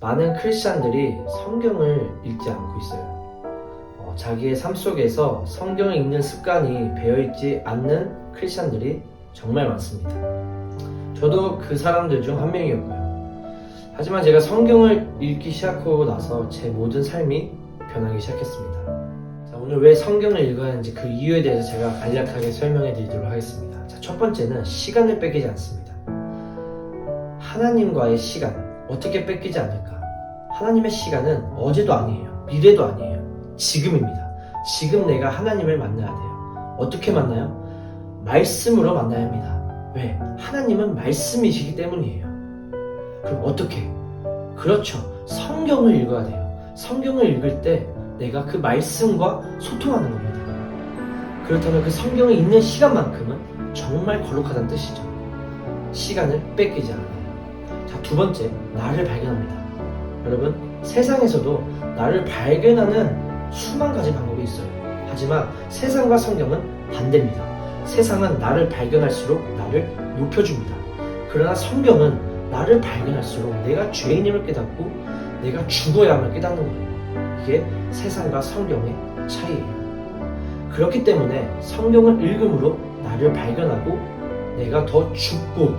많은 크리스찬들이 성경을 읽지 않고 있어요. 자기의 삶 속에서 성경을 읽는 습관이 배어있지 않는 크리스찬들이 정말 많습니다. 저도 그 사람들 중 한 명이었고요. 하지만 제가 성경을 읽기 시작하고 나서 제 모든 삶이 변하기 시작했습니다. 자, 오늘 왜 성경을 읽어야 하는지 그 이유에 대해서 제가 간략하게 설명해 드리도록 하겠습니다. 자, 첫 번째는 시간을 뺏기지 않습니다. 하나님과의 시간, 어떻게 뺏기지 않을까? 하나님의 시간은 어제도 아니에요. 미래도 아니에요. 지금입니다. 지금 내가 하나님을 만나야 돼요. 어떻게 만나요? 말씀으로 만나야 합니다. 왜? 하나님은 말씀이시기 때문이에요. 그럼 어떻게? 그렇죠. 성경을 읽어야 돼요. 성경을 읽을 때 내가 그 말씀과 소통하는 겁니다. 그렇다면 그 성경을 읽는 시간만큼은 정말 거룩하다는 뜻이죠. 시간을 뺏기지 않아요. 자, 두 번째, 나를 발견합니다. 여러분, 세상에서도 나를 발견하는 수만 가지 방법이 있어요. 하지만 세상과 성경은 반대입니다. 세상은 나를 발견할수록 나를 높여줍니다. 그러나 성경은 나를 발견할수록 내가 죄인임을 깨닫고 내가 죽어야 함을 깨닫는 거예요. 이게 세상과 성경의 차이예요. 그렇기 때문에 성경을 읽음으로 나를 발견하고 내가 더 죽고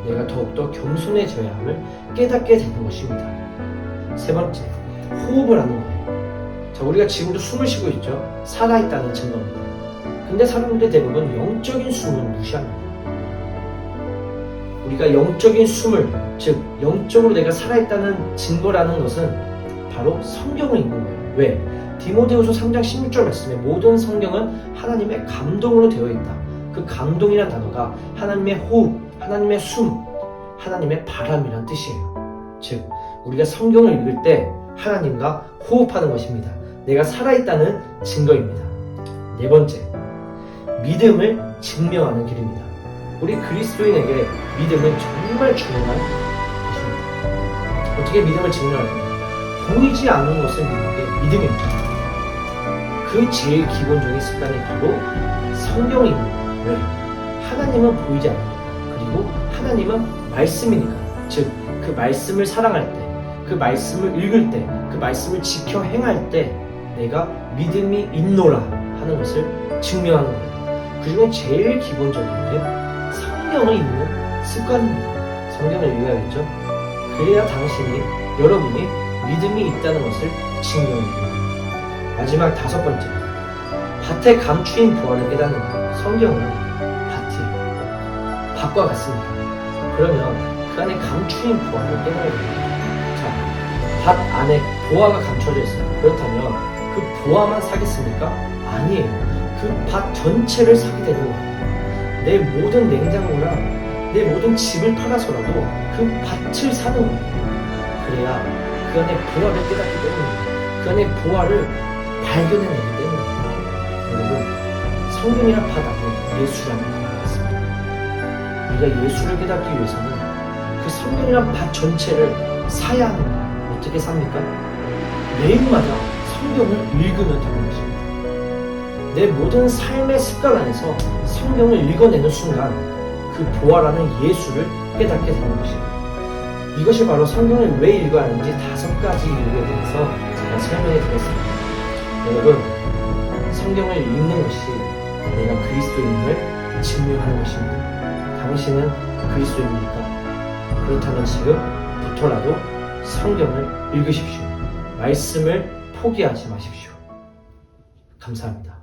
내가 더욱더 겸손해져야 함을 깨닫게 되는 것입니다. 세 번째, 호흡을 하는 거예요. 자, 우리가 지금도 숨을 쉬고 있죠. 살아있다는 증거입니다. 근데 사람들이 대부분 영적인 숨을 무시합니다. 우리가 영적인 숨을, 즉 영적으로 내가 살아있다는 증거라는 것은 바로 성경을 읽는 거예요. 왜? 디모데후서 3장 16절 말씀에 모든 성경은 하나님의 감동으로 되어 있다. 그 감동이란 단어가 하나님의 호흡, 하나님의 숨, 하나님의 바람이란 뜻이에요. 즉 우리가 성경을 읽을 때 하나님과 호흡하는 것입니다. 내가 살아있다는 증거입니다. 네 번째, 믿음을 증명하는 길입니다. 우리 그리스도인에게 믿음은 정말 중요한 것입니다. 어떻게 믿음을 증명할까요? 보이지 않는 것을 믿는 게 믿음입니다. 그 제일 기본적인 습관이 바로 성경을 읽는 거예요. 왜? 하나님은 보이지 않으니까. 그리고 하나님은 말씀이니까. 즉, 그 말씀을 사랑할 때, 그 말씀을 읽을 때, 그 말씀을 지켜 행할 때 내가 믿음이 있노라 하는 것을 증명하는 거예요. 그중에 제일 기본적인 게 성경을 읽는 습관입니다. 성경을 읽어야겠죠? 그래야 당신이, 여러분이 믿음이 있다는 것을 증명합니다. 마지막 다섯 번째, 밭에 감추인 부활을 깨닫는 거예요. 성경은 밭이에요. 밭과 같습니다. 그러면 그 안에 감추인 부활을 깨달아야 됩니다. 자, 밭 안에 보화가 감춰져 있어요. 그렇다면 그 보화만 사겠습니까? 아니에요. 그 밭 전체를 사게 되는 거예요. 내 모든 냉장고랑 내 모든 집을 팔아서라도 그 밭을 사는 거예요. 그래야 그 안에 보화를 깨닫기 때문입니다. 그 안에 보화를 발견해내기 때문입니다. 여러분, 성경이란 밭 안에 예수라는 단어가 있습니다. 우리가 예수를 깨닫기 위해서는 그 성경이란 밭 전체를 사야 하는 거예요. 어떻게 삽니까? 매일마다 성경을 읽으면 되는 것입니다. 내 모든 삶의 습관 안에서 성경을 읽어내는 순간 그 보화라는 예수를 깨닫게 되는 것입니다. 이것이 바로 성경을 왜 읽어야 하는지 5가지 이유에 대해서 제가 설명해 드렸습니다. 여러분, 성경을 읽는 것이 내가 그리스도인임을 증명하는 것입니다. 당신은 그리스도인입니까? 그렇다면 지금부터라도 성경을 읽으십시오. 말씀을 포기하지 마십시오. 감사합니다.